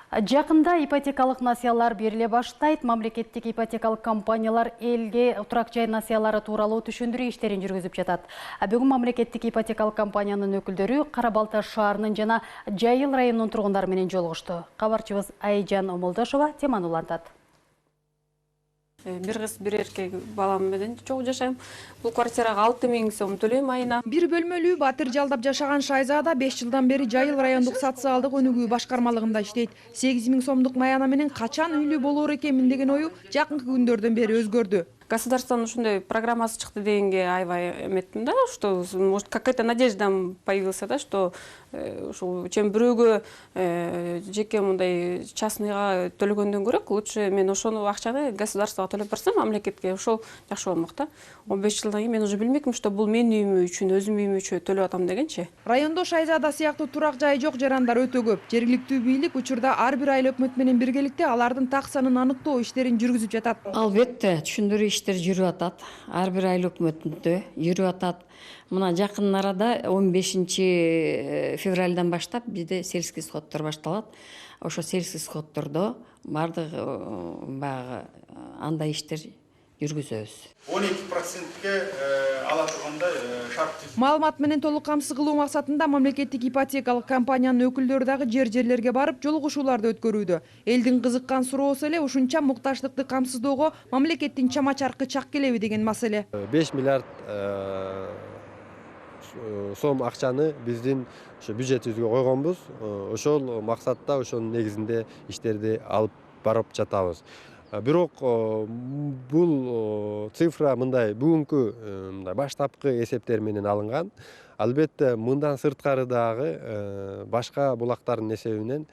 Жақында ипотекалық насиялар беріле баштайт. Мамлекеттик ипотекалық компаниялар элге турак жай насиялары тууралуу түшүндүрүү иштерин жүргүзүп жатат. Бүгүн мамлекеттик ипотекалық компаниянын өкүлдөрү Кара Балта шаарынын жана Жайыл районунун тургундары менен жолугушту. Кабарчыбыз Айжан Омолдошова теманы улантат. Бир кыз бир эркек балам менен чогуу жашайм. Бул квартирага 6000 сом төлөйм айына. Бир бөлмөлүү батыр жалдап жашаган Шайзада 5 жылдан бери Жайыл райондук социалдык өнүгүү башкармалыгында иштейт. 8000 сомдук маяна менен качан үйлүү болоор экенмин деген ою жакынкы күндөрдөн бери өзгөрдү. Государствонун ушундай программасы чыкты дегенге аябай эметтим да, что может какая-то надежда появился, да, что ушул чем бирөөгө жеке мындай частныйга төлөгөндөн көрөк лучше мен ошону акчаны государствого төлөп барсам, мамлекетке ошол жакшы болмок да. 15 жылдан кийин мен уже билмекмин, что бул менин үйүм үчүн, өзүм үйүм үчүн төлөп атам дегенчи. Райондо Шайзада сыяктуу турак жайы жок жарандар өтө көп. Жергиликтүү бийлик учурда ар бир айыл өкмөт менен биргеликте алардын так санын аныктоо иштерин жүргүзүп жатат. Албетте, түшүндүрүү иштер жүрүп атат. Ар бир айыл өкмөтүндө жүрүп атат. Мына жакын арада 15 февралдан баштап бизде сельский сходдор башталат. Ошо сельский сходдордо бардык баягы андай иштер жүргүзөбүз. 12%ке ала тургандай шарт. Маалымат менен толук камсыз кылуу максатында мамлекеттик ипотекалык компаниянын өкүлдөрү дагы жерлерге барып жолугушууларды өткөрүүдө. Элдин кызыккан суроосу эле ушунча муктаждыкты камсыздоого мамлекеттин чама чаркы чак келеби деген маселе. 5 миллиард сом акчаны биздин ошо бюджетибизге койгонбуз. Ошол максатта ошонун негизинде иштерди алып барып жатабыз. Бирок бул цифра мындай бүгүнкү мындай баштапкы эсептер менен алынган. Албетте мындан сырткары дагы башка булактардын эсебинен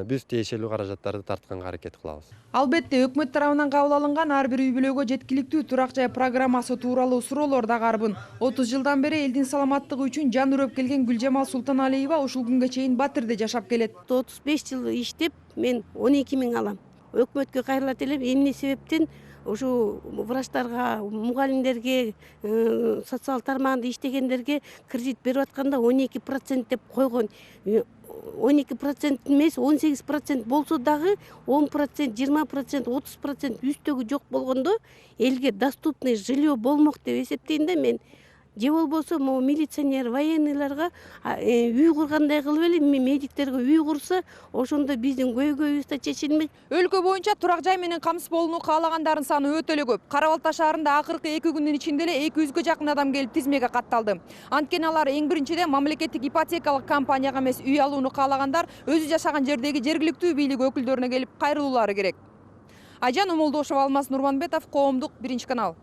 биз тиешелүү каражаттарды тартканга аракет кылабыз. Албетте өкмөт тарабынан кабыл алынган ар бир үй бүлөгө жеткиликтүү турак жай программасы тууралуу суроолор да карбын. 30 жылдан бери элдин саламаттыгы үчүн жан үрөп келген Гүлжамал Султаналиева ушул күнгө чейин Батырда жашап келет. 35 жыл иштеп мен 12 000 алам. Өкмөткө кайрылат элем, эмне себептен ушу врачтарга, мугалимдерге, социал тармагында иштегендерге кредит берип атканда 12% деп койгон. 12% эмес, 18% болсо дагы 10%, 20%, 30% үстөгү жок болгондо элге доступный жилье болмок деп эсептейм да мен. Же болбосо могу милиционер, военныйларга үй кургандай кылып эле медиктерге үй курса, ошондо биздин көйгөйүбүз да чечилмек. Өлкө боюнча турак жай менен камсыз болууну каалагандардын саны өтө эле көп. Кара Балта шаарында акыркы 2 күндүн ичинде эле 200 жакын адам келип тизмеге катталды. Анткени алар эң биринчиден мамлекеттик ипотекалык компанияга эмес үй алууну каалагандар өзү жашаган жердеги жергиликтүү бийлик өкүлдөрүнө келип кайрылуулары керек. Айжан Омолдошова, Алмаз Нурманбетов, Коомдук, 1 канал.